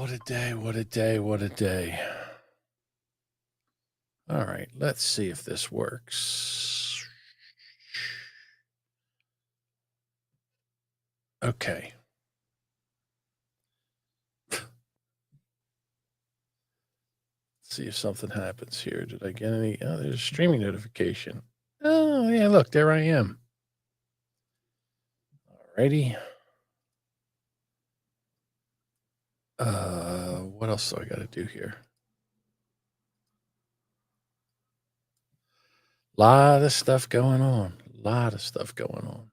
what a day, what a day, what a day. All right, let's see if this works. Okay. See if something happens here. Did I get any? Oh, there's a streaming notification. Oh, yeah, look, there I am. Alrighty. What else do I got to do here? Lot of stuff going on. Lot of stuff going on.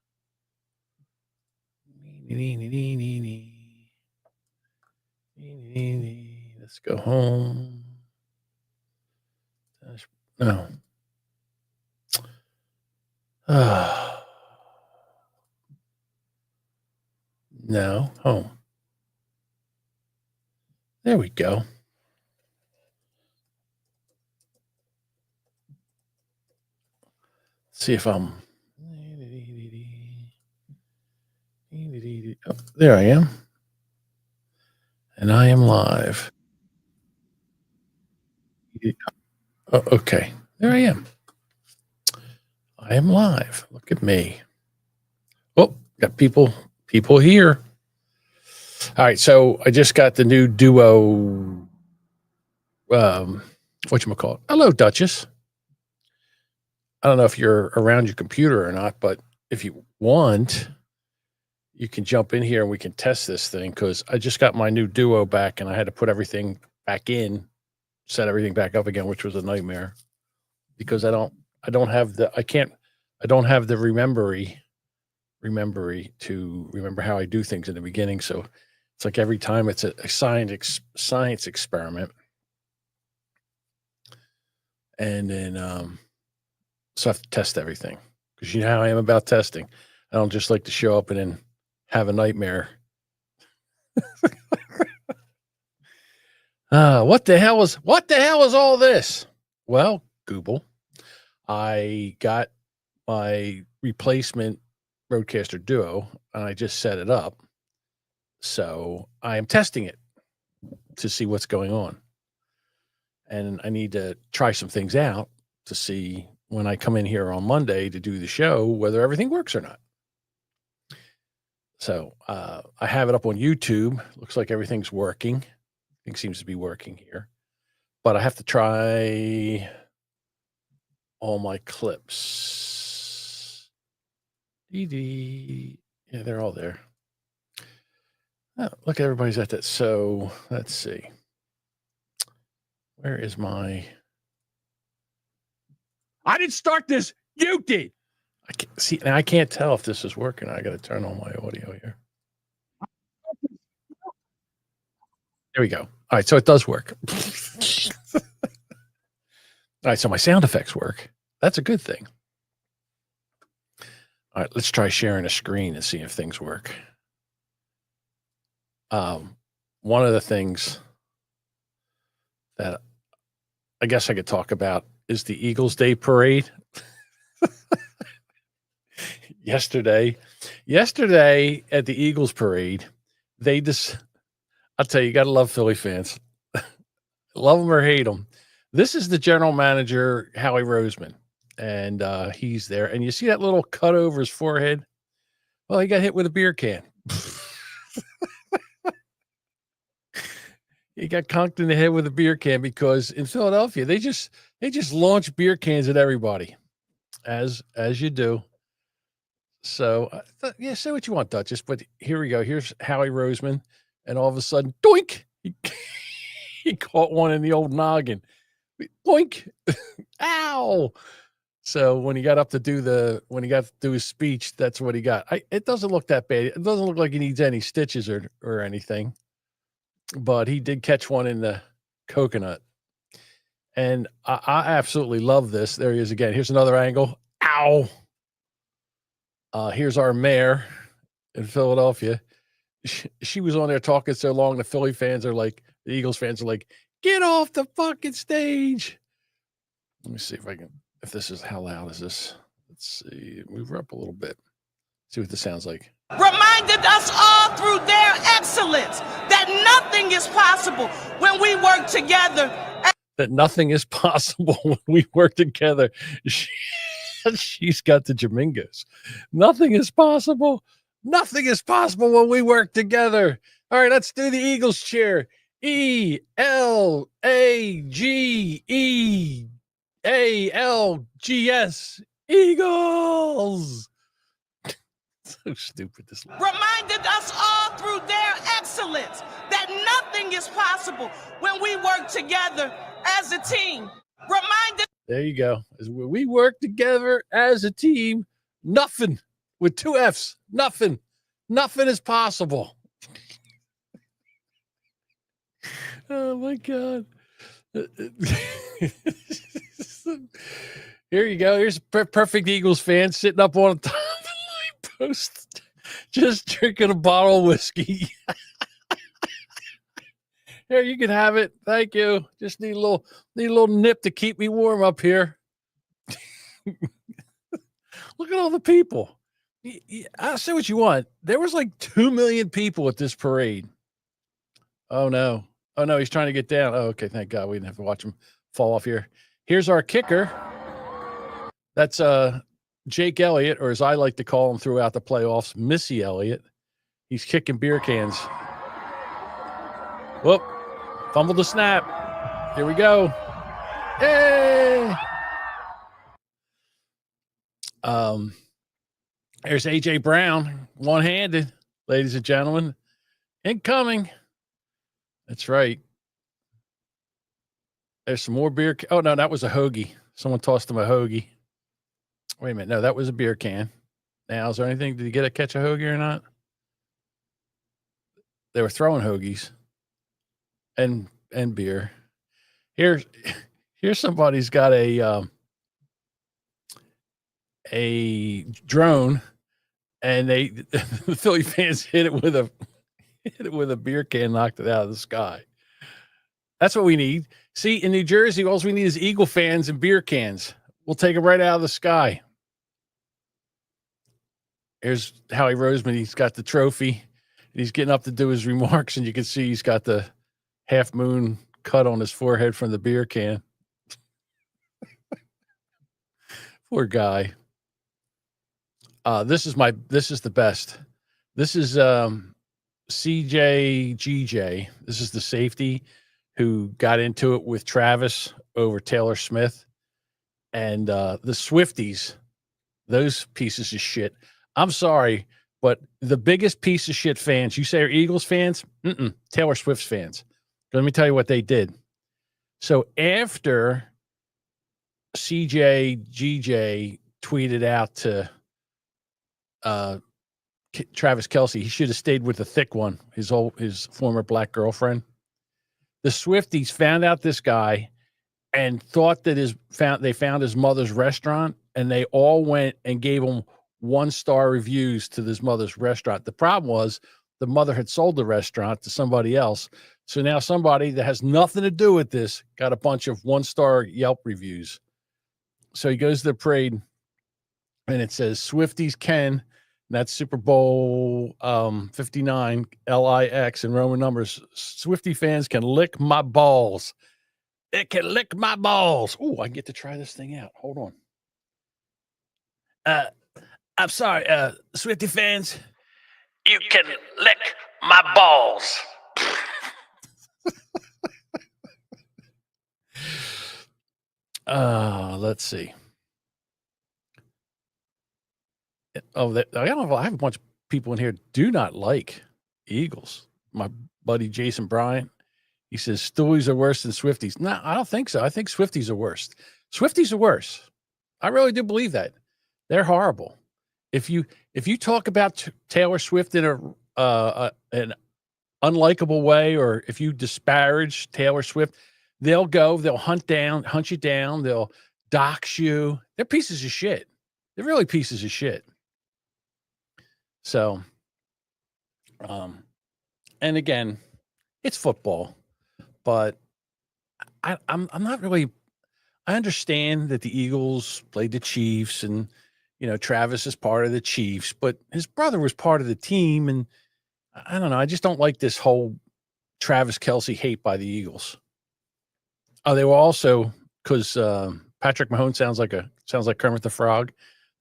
Let's go home. No. No, home. There we go. See if I'm. Oh, there I am. And I am live. Oh, okay. There I am. I am live. Look at me. Oh, got people here. All right, so I just got the new Duo. Whatchamacallit? Hello, Duchess. I don't know if you're around your computer or not, but if you want, you can jump in here and we can test this thing because I just got my new Duo back and I had to put everything back in, set everything back up again, which was a nightmare because I don't have the remembery to remember how I do things in the beginning. So it's like every time it's a science experiment. And then so I have to test everything because you know how I am about testing. I don't just like to show up and then have a nightmare. What the hell is all this? Well, Google, I got my replacement Rodecaster Duo and I just set it up. So I am testing it to see what's going on. And I need to try some things out to see when I come in here on Monday to do the show whether everything works or not. So I have it up on YouTube. Looks like everything's working. Everything seems to be working here. But I have to try all my clips. Yeah, they're all there. Oh, look, everybody's at that. So let's see. Where is my... I didn't start this. You did. I can't see. Now I can't tell if this is working. I got to turn on my audio here. There we go. All right. So it does work. All right. So my sound effects work. That's a good thing. All right. Let's try sharing a screen and see if things work. One of the things that I guess I could talk about is the Eagles Day Parade. Yesterday at the Eagles Parade, I'll tell you, you got to love Philly fans. Love them or hate them. This is the general manager, Howie Roseman, and he's there. And you see that little cut over his forehead? Well, he got hit with a beer can. He got conked in the head with a beer can because in Philadelphia they just launch beer cans at everybody, as you do. So yeah, say what you want, Duchess. But here we go. Here's Howie Roseman, and all of a sudden, doink! He caught one in the old noggin. Boink! Ow! So when he got up to do his speech, that's what he got. It doesn't look that bad. It doesn't look like he needs any stitches or anything. But he did catch one in the coconut. And I absolutely love this. There he is again. Here's another angle. Ow. Here's our mayor in Philadelphia. She was on there talking so long, the Eagles fans are like, get off the fucking stage. Let me see if this is, how loud is this? Let's see. Move her up a little bit. See what this sounds like. reminded us all through their excellence that nothing is possible when we work together. That nothing is possible when we work together. She's got the Jamingos. Nothing is possible. Nothing is possible when we work together. All right, let's do the Eagles cheer. ELAGEALGS. Eagles. So stupid. This reminded us all through their excellence that nothing is possible when we work together as a team. Reminded. There you go. As we work together as a team, nothing with 2 F's. Nothing is possible. Oh my God. Here you go. Here's a perfect Eagles fan sitting up on the top of the light post, just drinking a bottle of whiskey. Here, you can have it. Thank you. Just need a little nip to keep me warm up here. Look at all the people. I'll say what you want. There was like 2 million people at this parade. Oh no, he's trying to get down. Oh, okay, thank God we didn't have to watch him fall off here. Here's our kicker. That's Jake Elliott, or as I like to call him throughout the playoffs, Missy Elliott. He's kicking beer cans. Whoop. Fumbled the snap. Here we go. Hey! There's A.J. Brown, one-handed, ladies and gentlemen. Incoming. That's right. There's some more beer. Oh, no, that was a hoagie. Someone tossed him a hoagie. Wait a minute. No, that was a beer can. Now, is there anything? Did you catch a hoagie or not? They were throwing hoagies and beer. Here's somebody's got a drone, and the Philly fans hit it with a beer can, knocked it out of the sky. That's what we need. See, in New Jersey, all we need is Eagle fans and beer cans. We'll take them right out of the sky. Here's Howie Roseman. He's got the trophy, and he's getting up to do his remarks, and you can see he's got the half moon cut on his forehead from the beer can. Poor guy. This is the best. This is CJGJ. This is the safety who got into it with Travis over Taylor Smith. And the Swifties, those pieces of shit. I'm sorry, but the biggest piece of shit fans, you say are Eagles fans? Taylor Swift's fans. Let me tell you what they did. So after CJGJ tweeted out to Travis Kelce, he should have stayed with the thick one, his former black girlfriend. The Swifties found out this guy and thought that they found his mother's restaurant, and they all went and gave him 1-star reviews to this mother's restaurant. The problem was the mother had sold the restaurant to somebody else. So now somebody that has nothing to do with this got a bunch of 1-star Yelp reviews. So he goes to the parade, and it says Swifties can. That's Super Bowl 59 LIX in Roman numbers. Swiftie fans can lick my balls. It can lick my balls. Oh, I get to try this thing out. Hold on. I'm sorry, Swiftie fans. You can lick my balls. Let's see. Oh, I have a bunch of people in here do not like Eagles. My buddy Jason Bryant, he says Stewies are worse than Swifties. No, I don't think so. I think Swifties are worse. Swifties are worse. I really do believe that. They're horrible. If you talk about Taylor Swift in an unlikable way, or if you disparage Taylor Swift, they'll hunt you down. They'll dox you. They're pieces of shit. They're really pieces of shit. So, and again, it's football, but I'm not really. I understand that the Eagles played the Chiefs, and Travis is part of the Chiefs, but his brother was part of the team. And I don't know. I just don't like this whole Travis Kelce hate by the Eagles. Oh, they were also, because Patrick Mahomes sounds like Kermit the Frog.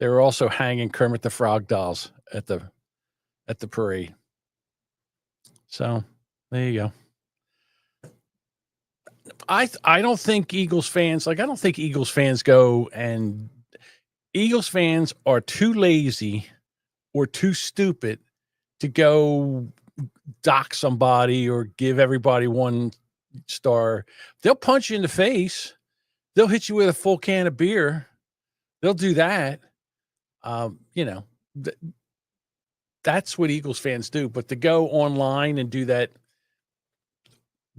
They were also hanging Kermit the Frog dolls at the parade. So there you go. I don't think Eagles fans go, and Eagles fans are too lazy or too stupid to go dock somebody or give everybody 1 star. They'll punch you in the face. They'll hit you with a full can of beer. They'll do that. That's what Eagles fans do. But to go online and do that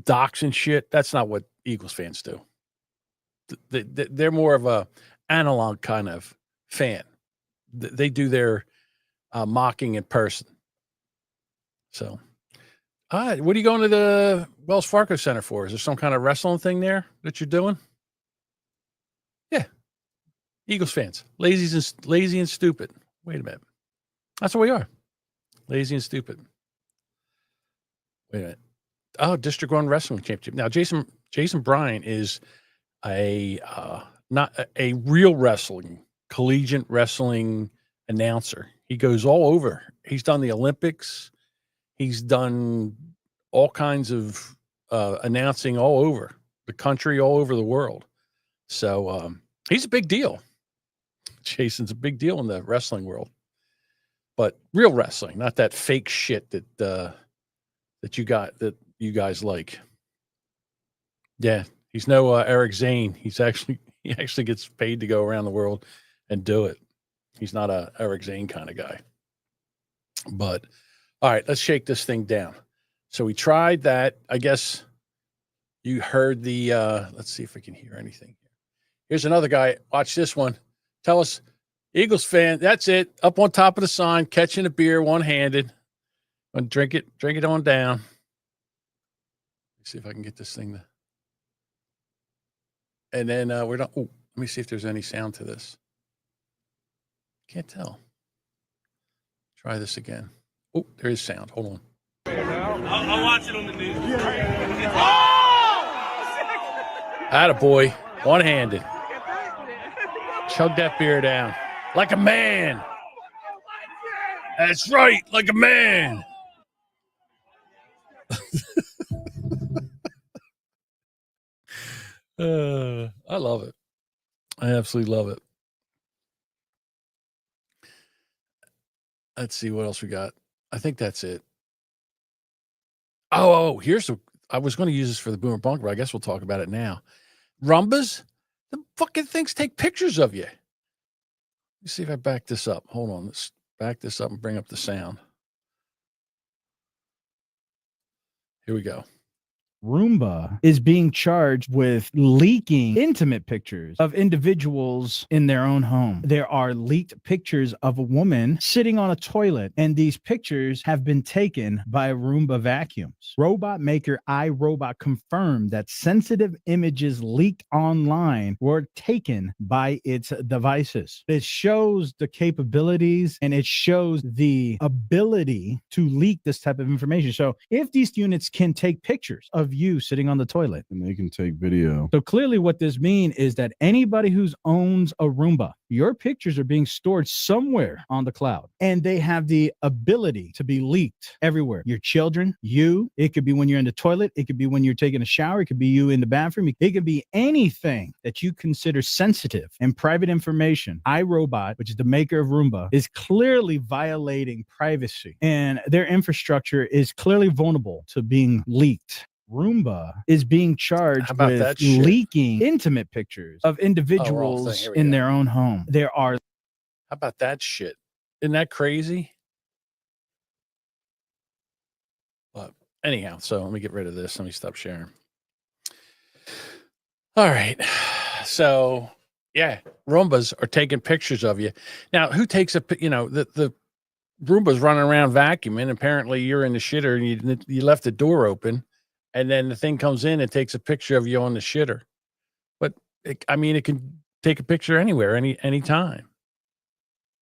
docs and shit, that's not what Eagles fans do. They're more of a analog kind of fan. They do their mocking in person. So, all right, what are you going to the Wells Fargo Center for? Is there some kind of wrestling thing there that you're doing? Yeah. Eagles fans, lazy and stupid. Wait a minute. That's what we are. Lazy and stupid. Wait a minute. Oh, District 1 Wrestling Championship. Now, Jason Bryant is not a real collegiate wrestling announcer. He goes all over. He's done the Olympics. He's done all kinds of announcing all over the country, all over the world. So he's a big deal. Jason's a big deal in the wrestling world, but real wrestling, not that fake shit that you guys like. Yeah, he's no Eric Zane. He actually gets paid to go around the world and do it. He's not a Eric Zane kind of guy. But all right, let's shake this thing down. So we tried that. I guess you heard the let's see if we can hear anything. Here's another guy. Watch this one. Tell us, Eagles fan, that's it. Up on top of the sign, catching a beer one-handed. And drink it on down. Let's see if I can get this thing to. And then we're done. Oh, let me see if there's any sound to this. Can't tell. Try this again. Oh, there is sound. Hold on. I'll watch it on the news. Attaboy. One-handed. Chug that beer down. Like a man. That's right. Like a man. I love it. I absolutely love it. Let's see what else we got. I think that's it. Oh, I was going to use this for the Boomer Bunker, but I guess we'll talk about it now. Rumbas, the fucking things take pictures of you. Let me see if I back this up. Hold on. Let's back this up and bring up the sound. Here we go. Roomba is being charged with leaking intimate pictures of individuals in their own home. There are leaked pictures of a woman sitting on a toilet, and these pictures have been taken by Roomba vacuums. Robot maker iRobot confirmed that sensitive images leaked online were taken by its devices. It shows the capabilities and it shows the ability to leak this type of information. So if these units can take pictures of you sitting on the toilet, and they can take video. So clearly what this means is that anybody who owns a Roomba, your pictures are being stored somewhere on the cloud, and they have the ability to be leaked everywhere. Your children, it could be when you're in the toilet, it could be when you're taking a shower, it could be you in the bathroom, it could be anything that you consider sensitive and private information. iRobot, which is the maker of Roomba, is clearly violating privacy, and their infrastructure is clearly vulnerable to being leaked. Roomba is being charged with leaking intimate pictures of individuals in their own home. How about that shit? Isn't that crazy? But anyhow, so let me get rid of this. Let me stop sharing. All right. So yeah, Roombas are taking pictures of you. Now, who takes the Roomba's running around vacuuming. Apparently you're in the shitter and you left the door open. And then the thing comes in and takes a picture of you on the shitter. But it can take a picture anywhere, anytime.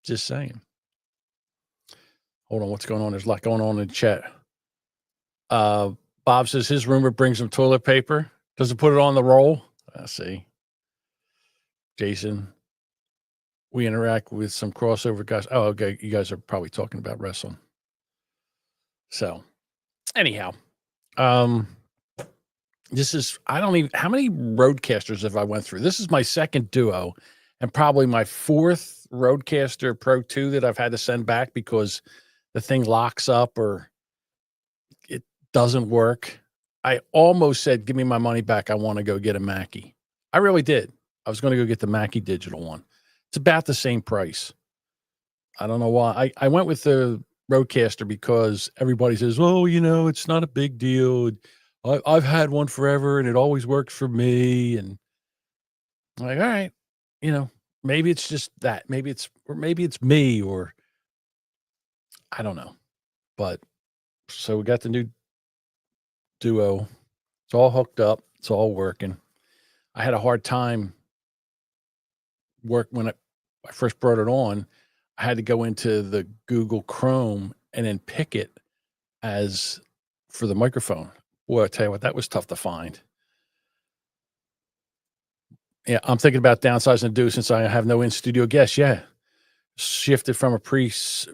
Just saying. Hold on, what's going on? There's a lot going on in the chat. Bob says his roommate brings him toilet paper. Doesn't put it on the roll. I see. Jason, we interact with some crossover guys. Oh, okay. You guys are probably talking about wrestling. So, anyhow, this is, I don't even, how many Roadcasters have I went through? This is my second duo and probably my fourth Roadcaster Pro 2 that I've had to send back because the thing locks up or it doesn't work. I almost said, give me my money back. I want to go get a Mackie. I really did. I was going to go get the Mackie digital one. It's about the same price. I don't know why. I went with the Roadcaster because everybody says, oh, you know, it's not a big deal. I've had one forever and it always works for me. And I'm like, all right, you know, maybe it's just that. Maybe it's me, or I don't know. But so we got the new Duo. It's all hooked up. It's all working. I had a hard time when I first brought it on. I had to go into the Google Chrome and then pick it as for the microphone. Boy, I tell you what, that was tough to find. Yeah, I'm thinking about downsizing the Duo since I have no in-studio guests. Yeah, shifted from a Prenos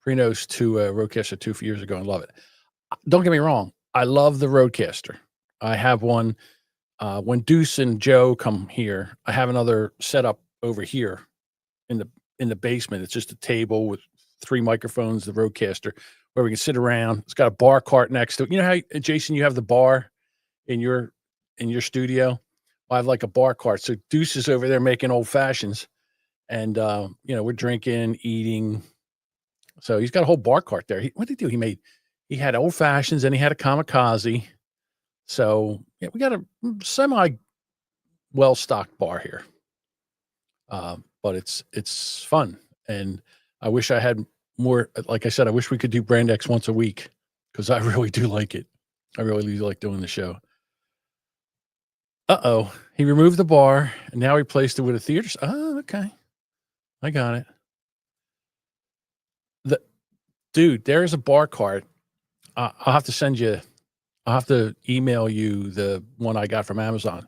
to a Rodecaster 2 years ago and love it. Don't get me wrong. I love the Rodecaster. I have one. When Deuce and Joe come here, I have another setup over here in the basement. It's just a table with 3 microphones, the Rodecaster, where we can sit around. It's got a bar cart next to it. You know how, Jason, you have the bar in your studio? Well, I have like a bar cart. So Deuce is over there making old fashions, and you know, we're drinking, eating. So he's got a whole bar cart there. What did he do? He had old fashions and he had a kamikaze. So yeah, we got a semi well-stocked bar here. But it's fun. And I wish I had more. Like I said, I wish we could do Brand X once a week because I really do like it. I really do like doing the show. Uh-oh. He removed the bar and now he replaced it with a theater. Oh, okay. I got it. Dude, there's a bar cart. I'll have to email you the one I got from Amazon.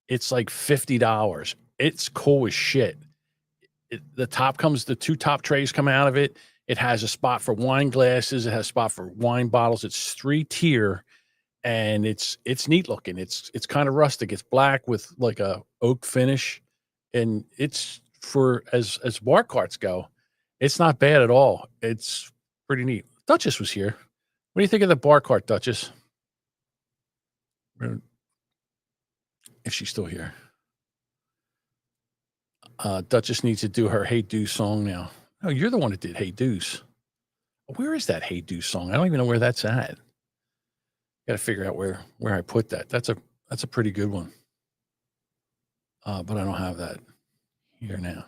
It's like $50. It's cool as shit. The 2 top trays come out of it. It has a spot for wine glasses. It has a spot for wine bottles. It's 3-tier and it's neat looking. It's kind of rustic. It's black with like a oak finish, and it's for as bar carts go, it's not bad at all. It's pretty neat. Duchess was here. What do you think of the bar cart, Duchess? If she's still here. Duchess needs to do her Hey Deuce song now. Oh, you're the one that did Hey Deuce. Where is that Hey Deuce song? I don't even know where that's at. Got to figure out where I put that. That's a pretty good one. But I don't have that here now.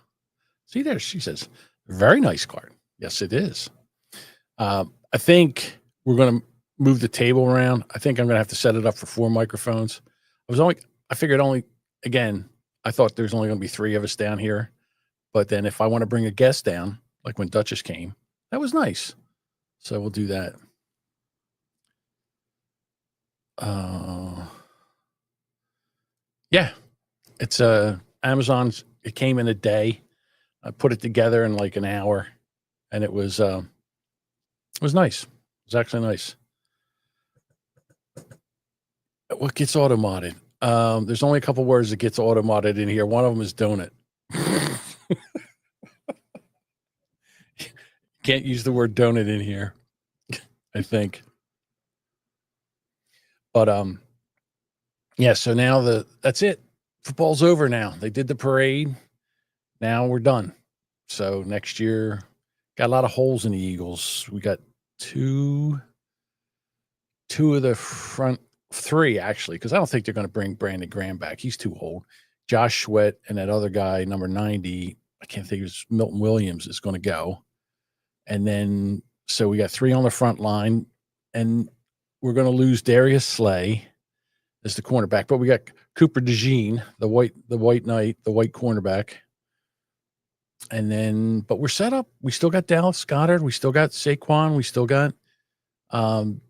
See there, she says, very nice card. Yes, it is. I think we're going to move the table around. I think I'm going to have to set it up for 4 microphones. I figured again, I thought there's only going to be 3 of us down here. But then if I want to bring a guest down, like when Duchess came, that was nice. So we'll do that. Yeah, it's Amazon's. It came in a day. I put it together in like an hour, and it was nice. It was actually nice. What gets auto-modded? There's only a couple words that gets auto-modded in here. One of them is donut. Can't use the word donut in here, I think. But yeah, so now that's it. Football's over now. They did the parade. Now we're done. So next year, got a lot of holes in the Eagles. We got two of the front 3, actually, because I don't think they're going to bring Brandon Graham back. He's too old. Josh Sweat and that other guy, number 90, I can't think, it was Milton Williams, is going to go. And then, so we got 3 on the front line, and we're going to lose Darius Slay as the cornerback, but we got Cooper DeJean, the white knight, the white cornerback. And then, but we're set up. We still got Dallas Goddard. We still got Saquon. Um,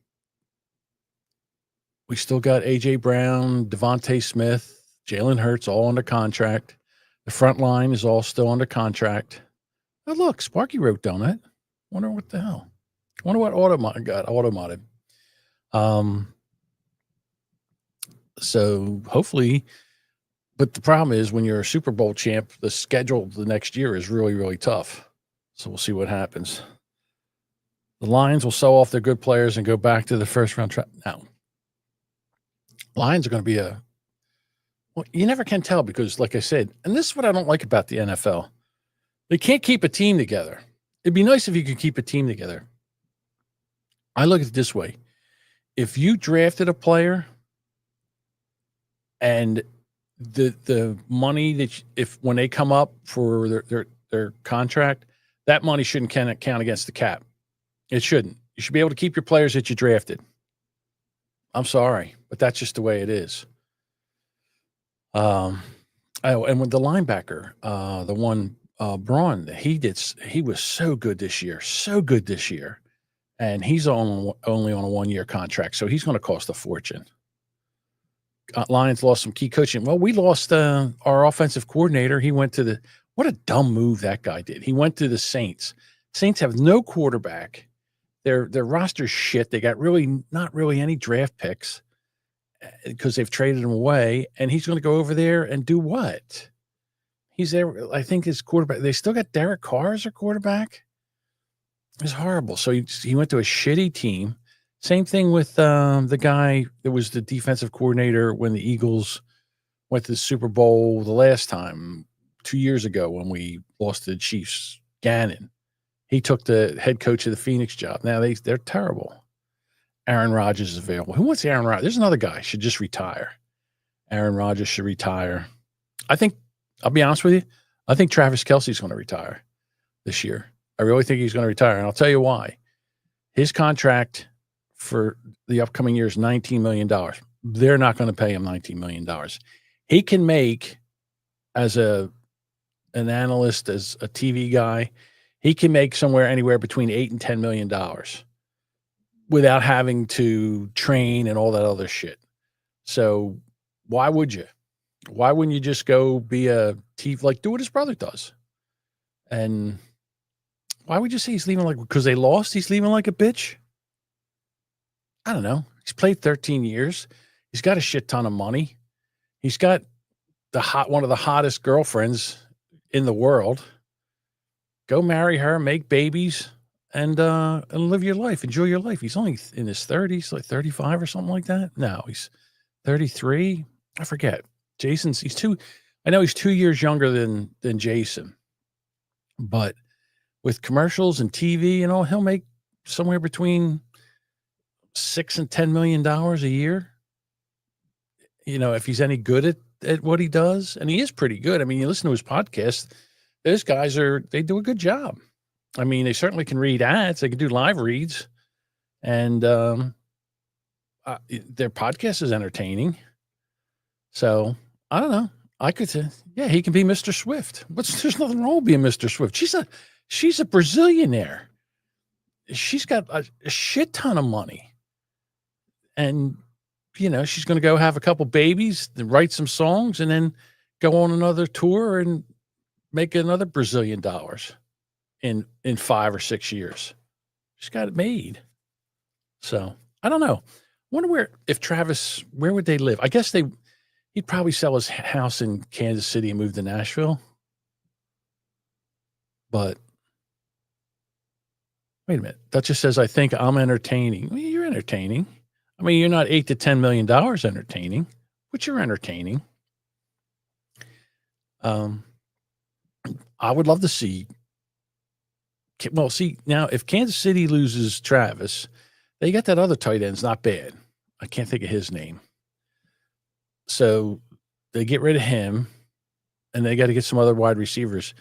we still got AJ Brown, Devontae Smith, Jalen Hurts, all under contract. The front line is all still under contract. Oh, look, Sparky wrote down it. Wonder what the hell. Wonder what Automod got automodded. So hopefully, but the problem is when you're a Super Bowl champ, the schedule the next year is really, really tough. So we'll see what happens. The Lions will sell off their good players and go back to the first round track. Now, Lions are going to be well, you never can tell because, like I said, and this is what I don't like about the NFL. They can't keep a team together. It'd be nice if you could keep a team together. I look at it this way. If you drafted a player and the money that if when they come up for their contract, that money shouldn't count against the cap. It shouldn't. You should be able to keep your players that you drafted. I'm sorry, but that's just the way it is. And with the linebacker, the one Braun, he was so good this year, and he's only on a 1-year contract, so he's going to cost a fortune. Lions lost some key coaching. Well, we lost our offensive coordinator. He went to what a dumb move that guy did. He went to the Saints. Saints have no quarterback. Their roster's shit. They got not really any draft picks because they've traded him away, and he's going to go over there and do what? He's there. I think his quarterback. They still got Derek Carr as their quarterback. It's horrible. So he went to a shitty team. Same thing with the guy that was the defensive coordinator when the Eagles went to the Super Bowl the last time 2 years ago when we lost to the Chiefs. Gannon. He took the head coach of the Phoenix job. Now they're terrible. Aaron Rodgers is available. Who wants Aaron Rodgers? There's another guy should just retire. Aaron Rodgers should retire. I'll be honest with you. I think Travis Kelce's going to retire this year. I really think he's going to retire, and I'll tell you why. His contract for the upcoming year is $19 million. They're not going to pay him $19 million. He can make, as an analyst, as a TV guy, he can make anywhere between $8 and $10 million without having to train and all that other shit. So why would you? Why wouldn't you just go be a TV, do what his brother does? And why would you say he's leaving because they lost? He's leaving like a bitch? I don't know. He's played 13 years. He's got a shit ton of money. He's got one of the hottest girlfriends in the world. Go marry her, make babies, and live your life. Enjoy your life. He's only in his 30s, like 35 or something like that. No, he's 33. I forget. I know he's 2 years younger than Jason. But with commercials and TV and all, he'll make somewhere between $6 and $10 million a year. If he's any good at what he does, and he is pretty good. I mean, you listen to his podcast, those guys they do a good job. I mean, they certainly can read ads. They can do live reads, and their podcast is entertaining. So I don't know. I could say, yeah, he can be Mr. Swift. There's nothing wrong with being Mr. Swift. She's a Brazilianaire. She's got a shit ton of money. And, she's going to go have a couple babies, then write some songs, and then go on another tour and make another Brazilian dollars in 5 or 6 years. She's got it made. So I don't know. Wonder if Travis, where would they live? I guess he'd probably sell his house in Kansas City and move to Nashville. But wait a minute. That just says, I think I'm entertaining. Well, you're entertaining. I mean, you're not $8 to $10 million entertaining, but you're entertaining. I would love to see. Well, see, now if Kansas City loses Travis, they got that other tight end's not bad. I can't think of his name. So they get rid of him, and they got to get some other wide receivers.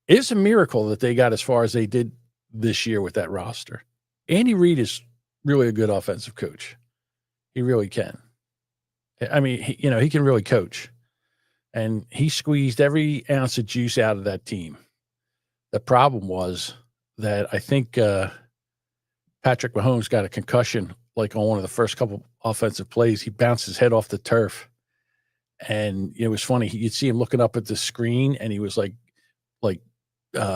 It's a miracle that they got as far as they did this year with that roster. Andy Reid is really a good offensive coach. He really can. I mean, he can really coach. And he squeezed every ounce of juice out of that team. The problem was that I think Patrick Mahomes got a concussion like on one of the first couple offensive plays. He bounced his head off the turf. And it was funny. You'd see him looking up at the screen, and he was like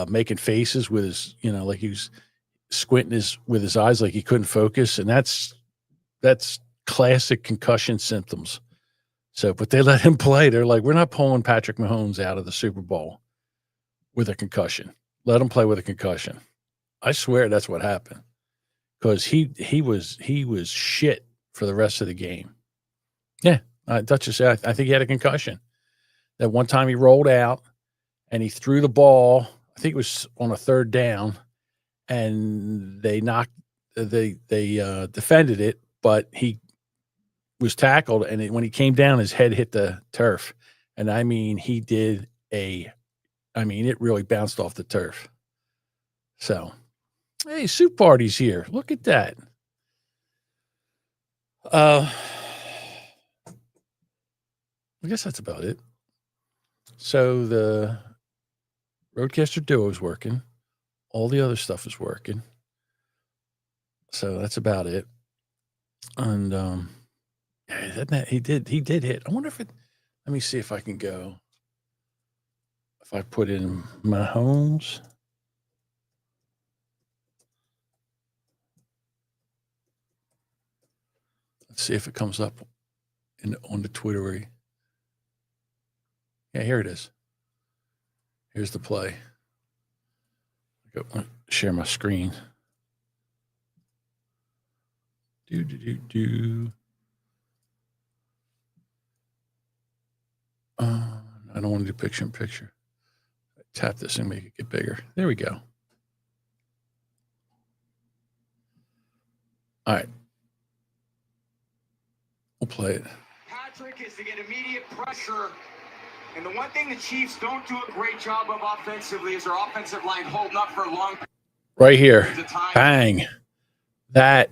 making faces with his, like he was squinting with his eyes, like he couldn't focus. And that's classic concussion symptoms. So, but they let him play. They're like, we're not pulling Patrick Mahomes out of the Super Bowl with a concussion. Let him play with a concussion. I swear that's what happened, because he was shit for the rest of the game. Yeah, Duchess said I think he had a concussion. That one time he rolled out and he threw the ball. I think it was on a third down, and they defended it, but he was tackled, and when he came down, his head hit the turf, and I mean it really bounced off the turf. So, hey, Soup Party's here. Look at that. I guess that's about it. So the Roadcaster Duo is working. All the other stuff is working. So that's about it. And he did hit. I wonder if let me see if I can go. If I put in Mahomes. Let's see if it comes up on the Twittery. Yeah, here it is. Here's the play. Go share my screen. I don't want to do picture in picture. Tap this and make it get bigger. There we go. All right. We'll play it. Patrick is to get immediate pressure. And the one thing the Chiefs don't do a great job of offensively is their offensive line holding up for long. Right here. Bang. That,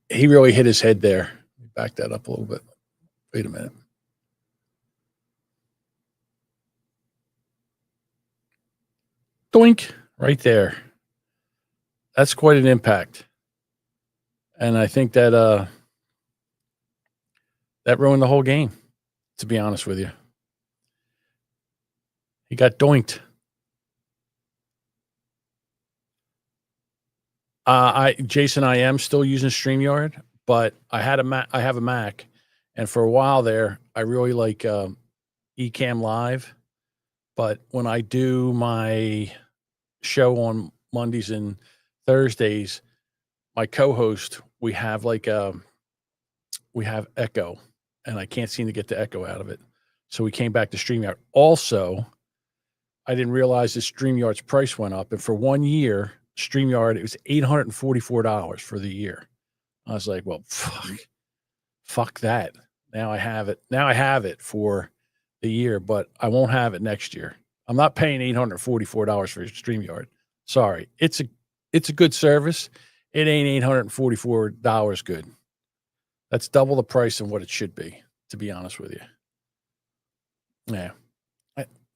he really hit his head there. Back that up a little bit. Wait a minute. Doink. Right there. That's quite an impact. And I think that that ruined the whole game, to be honest with you. He got doinked. Jason, I am still using StreamYard, but I have a Mac, and for a while there, I really like Ecamm Live. But when I do my show on Mondays and Thursdays, my co-host, we have echo, and I can't seem to get the echo out of it. So we came back to StreamYard. Also, I didn't realize that StreamYard's price went up, and for 1 year, StreamYard, it was $844 for the year. I was like, well, fuck that. Now I have it for the year, but I won't have it next year. I'm not paying $844 for StreamYard. Sorry. It's a good service. It ain't $844 good. That's double the price of what it should be, to be honest with you. Yeah.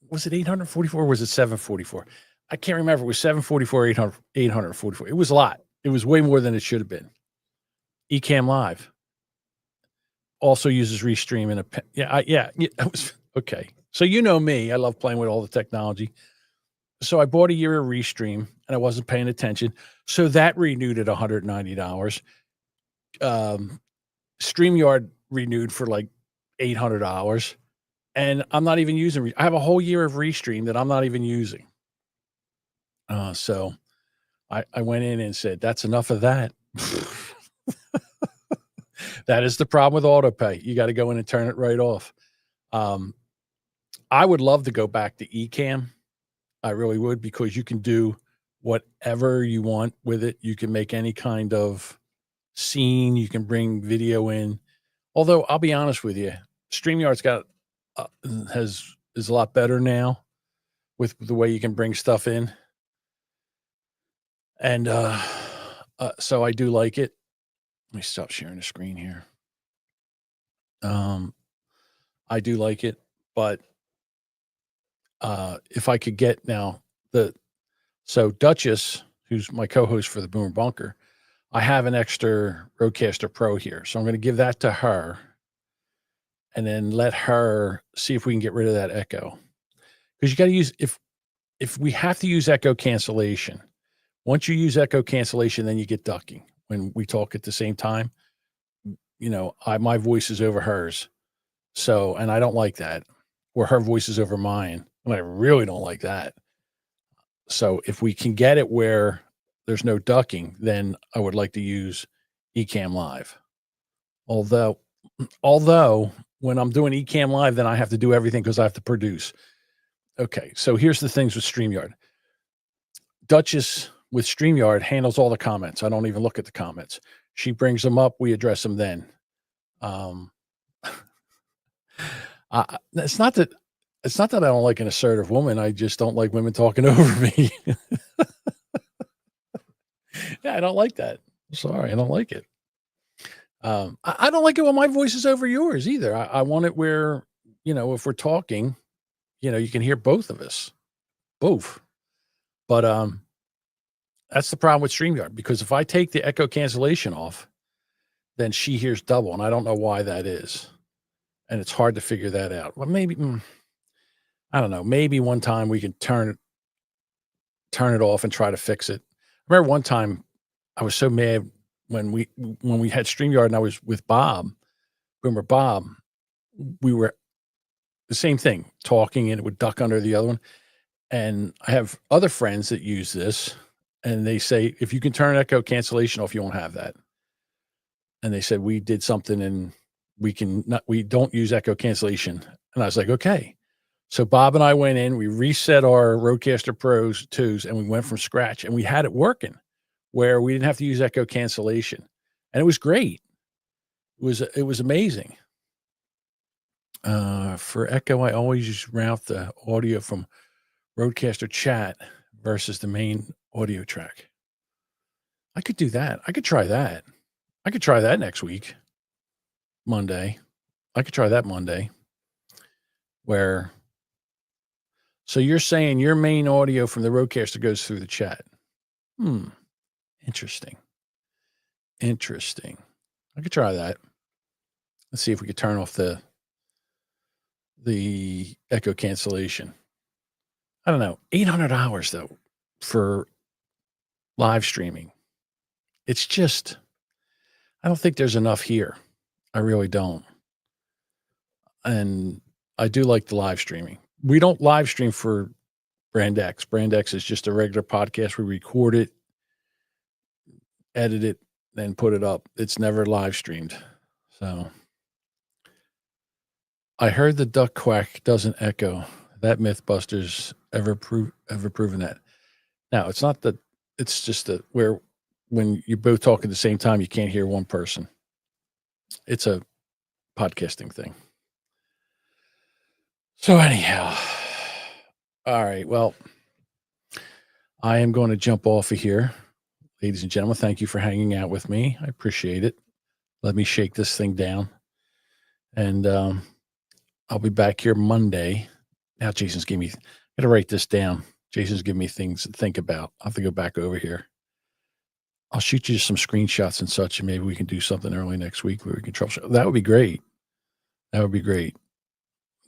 Was it 844 or was it 744? I can't remember. It was 744, 844. It was a lot. It was way more than it should have been. Ecamm Live also uses Restream and it was okay. So you know me, I love playing with all the technology. So I bought a year of Restream and I wasn't paying attention. So that renewed at $190. StreamYard renewed for like $800. And I'm not even using. I have a whole year of Restream that I'm not even using. So I went in and said, that's enough of that. That is the problem with autopay. You got to go in and turn it right off. I would love to go back to Ecamm. I really would, because you can do whatever you want with it. You can make any kind of scene. You can bring video in. Although I'll be honest with you, StreamYard's got is a lot better now with the way you can bring stuff in. And so I do like it. Let me stop sharing the screen here. I do like it, but if I could get now So Duchess, who's my co-host for the Boomer Bunker, I have an extra Rodecaster Pro here. So I'm going to give that to her and then let her see if we can get rid of that echo. Because you got to use, if we have to use echo cancellation, once you use echo cancellation, then you get ducking. When we talk at the same time, my voice is over hers. So, and I don't like that. Or her voice is over mine. And I really don't like that. So if we can get it where there's no ducking, then I would like to use Ecamm Live. Although when I'm doing Ecamm Live, then I have to do everything because I have to produce. Okay, so here's the things with StreamYard. Duchess with StreamYard handles all the comments. I don't even look at the comments. She brings them up. We address them then. It's not that I don't like an assertive woman. I just don't like women talking over me. Yeah, I don't like that. Sorry, I don't like it. I don't like it when my voice is over yours either. I want it where, if we're talking, you can hear both of us, both. But that's the problem with StreamYard, because if I take the echo cancellation off, then she hears double, and I don't know why that is. And it's hard to figure that out. Well, maybe, I don't know. Maybe one time we can turn it off and try to fix it. I remember one time I was so mad when we had StreamYard and I was with Boomer Bob, we were the same thing, talking, and it would duck under the other one. And I have other friends that use this, and they say, if you can turn echo cancellation off, you won't have that. And they said, we did something and we don't use echo cancellation. And I was like, okay. So Bob and I went in, we reset our Rodecaster Pros 2s, and we went from scratch, and we had it working where we didn't have to use echo cancellation. And it was great. It was amazing. For echo, I always just route the audio from Rodecaster chat versus the main audio track. I could do that. I could try that. I could try that next week. Monday. I could try that Monday. So you're saying your main audio from the Rodecaster goes through the chat. Interesting. I could try that. Let's see if we could turn off the echo cancellation. I don't know. 800 hours though for live streaming. It's just, I don't think there's enough here. I really don't. And I do like the live streaming. We don't live stream for Brand X. Brand X is just a regular podcast. We record it, edit it, then put it up. It's never live streamed. So I heard the duck quack doesn't echo. That Mythbusters ever proven that. Now, it's not that, it's just that when you both talk at the same time, you can't hear one person. It's a podcasting thing. So anyhow, all right. Well, I am going to jump off of here. Ladies and gentlemen, thank you for hanging out with me. I appreciate it. Let me shake this thing down. And I'll be back here Monday. Now, Jason's giving me, I got to write this down. Jason's giving me things to think about. I'll have to go back over here. I'll shoot you some screenshots and such, and maybe we can do something early next week where we can troubleshoot. That would be great. That would be great.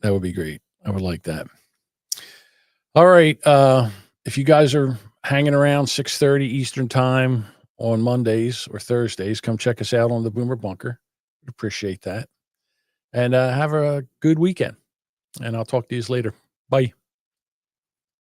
That would be great. I would like that. All right. If you guys are hanging around 6:30 Eastern time on Mondays or Thursdays, come check us out on the Boomer Bunker. We appreciate that. And have a good weekend. And I'll talk to you later. Bye.